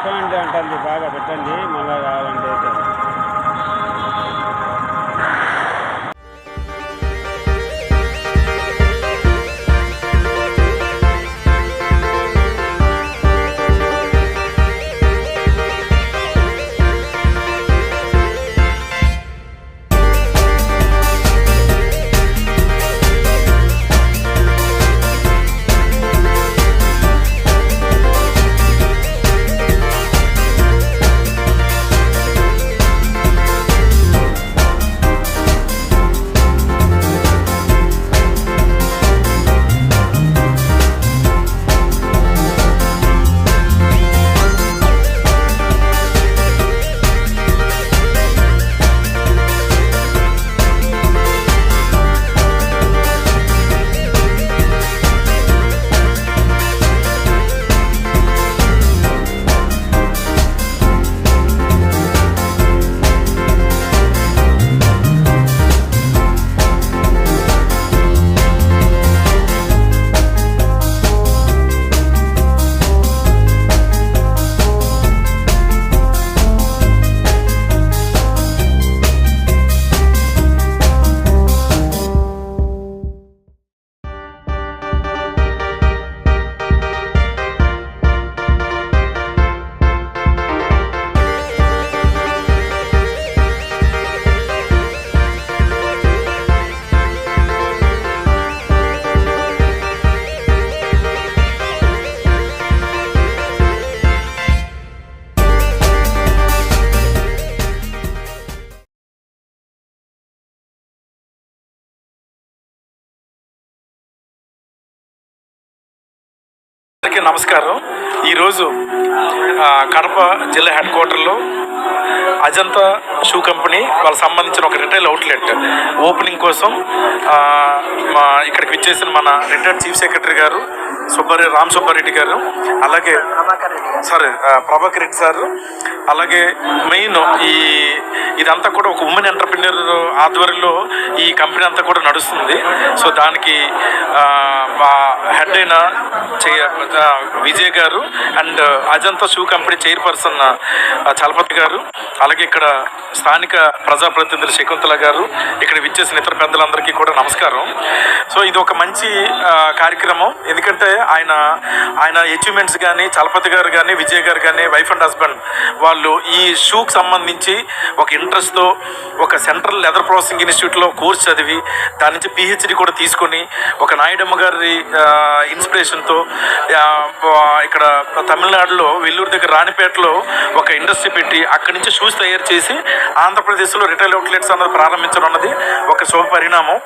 పెట్టండి అంటుంది, బాగా పెట్టండి మళ్ళీ కావాలంటే అయితే. అందరికీ నమస్కారం. ఈరోజు కడప జిల్లా హెడ్ క్వార్టర్లో అజంతా షూ కంపెనీ వాళ్ళకి సంబంధించిన ఒక రిటైల్ అవుట్లెట్ ఓపెనింగ్ కోసం ఇక్కడికి విచ్చేసిన మన రిటైర్డ్ చీఫ్ సెక్రటరీ గారు రామ్ సుబ్బారెడ్డి గారు, అలాగే ప్రభాకర్ రెడ్డి సారు, అలాగే మెయిన్ ఇదంతా కూడా ఒక ఉమెన్ ఎంటర్ప్రినర్ ఆధ్వర్యంలో ఈ కంపెనీ అంతా కూడా నడుస్తుంది. సో దానికి హెడ్ అయిన విజయ్ గారు and Ajanta shoe company chairperson Chalapathi గారు, అలాగే ఇక్కడ స్థానిక ప్రజాప్రతినిధులు శకుంతల గారు, ఇక్కడ విచ్చేసిన ఇతర పెద్దలందరికీ కూడా నమస్కారం. సో ఇది ఒక మంచి కార్యక్రమం. ఎందుకంటే ఆయన అచీవ్మెంట్స్ కానీ, చలపతి గారు కానీ, విజయ్ గారు కానీ, వైఫ్ అండ్ హస్బెండ్ వాళ్ళు ఈ షూకి సంబంధించి ఒక ఇంట్రెస్ట్తో ఒక సెంట్రల్ లెదర్ ప్రాసెసింగ్ ఇన్స్టిట్యూట్లో కోర్స్ చదివి దాని నుంచి పిహెచ్డి కూడా తీసుకొని ఒక నాయుడమ్మ గారి ఇన్స్పిరేషన్తో ఇక్కడ తమిళనాడులో వెల్లూరు దగ్గర రాణిపేటలో ఒక ఇండస్ట్రీ పెట్టి అక్కడి నుంచి షూస్ తయారు చేసి ఆంధ్రప్రదేశ్లో రిటైల్ అవుట్లెట్స్ అన్నది ప్రారంభించడం అన్నది ఒక శుభ పరిణామం.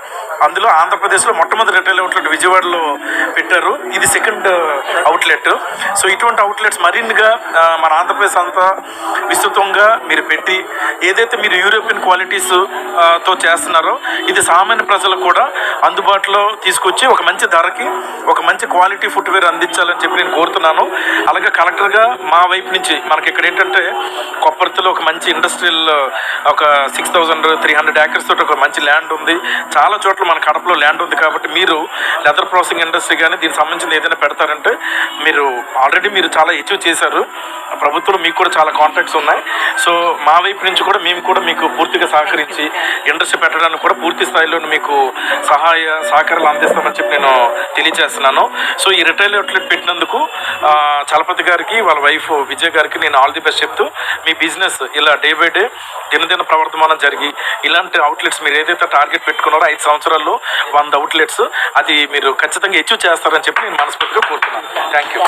అందులో ఆంధ్రప్రదేశ్లో మొట్టమొదటి రిటైల్ అవుట్లెట్ విజయవాడలో పెట్టారు. ఇది సెకండ్ అవుట్లెట్. సో ఇటువంటి అవుట్లెట్స్ మరిన్నిగా మన ఆంధ్రప్రదేశ్ అంతా విస్తృతంగా మీరు పెట్టి ఏదైతే మీరు యూరోపియన్ క్వాలిటీస్ తో చేస్తున్నారో ఇది సామాన్య ప్రజలకు కూడా అందుబాటులో తీసుకొచ్చి ఒక మంచి ధరకి ఒక మంచి క్వాలిటీ ఫుట్వేర్ అందించాలని చెప్పి నేను కోరుతున్నాను. అలాగే కలెక్టర్గా మా వైపు నుంచి మనకి ఇక్కడ ఏంటంటే కొప్పర్తిలో ఒక మంచి ఇండస్ట్రియల్ ఒక 6,300 acres తోటి ఒక మంచి ల్యాండ్ ఉంది. చాలా చోట్ల మన కడపలో ల్యాండ్ ఉంది. కాబట్టి మీరు లెదర్ ప్రాసెసింగ్ ఇండస్ట్రీ కానీ దీనికి సంబంధించిన ఏదైనా పెడతారంటే మీరు ఆల్రెడీ చాలా అచీవ్ చేశారు. ప్రభుత్వంలో మీకు కూడా చాలా కాంటాక్ట్స్ ఉన్నాయి. సో మా వైపు నుంచి కూడా మేము కూడా మీకు పూర్తిగా సహకరించి ఇండస్ట్రీ పెట్టడానికి కూడా పూర్తి స్థాయిలో మీకు సహాయ సహకారాలు అందిస్తామని చెప్పి నేను తెలియజేస్తున్నాను. సో ఈ రిటైల్ అవుట్లెట్ పెట్టినందుకు చలపతి గారికి వాళ్ళ వైఫ్ విజయ్ గారికి నేను ఆల్ ది బెస్ట్ చెప్తూ మీ బిజినెస్ ఇలా డే బై డే దినదిన ప్రవర్తమానం జరిగి ఇలాంటి అవుట్లెట్స్ మీరు ఏదైతే టార్గెట్ పెట్టుకున్నారో 5 సంవత్సరాల్లో 100 అవుట్లెట్స్ అది మీరు ఖచ్చితంగా అచీవ్ చేస్తారని చెప్పి నేను మనస్ఫూర్తిగా కోరుతున్నాను. Thank you.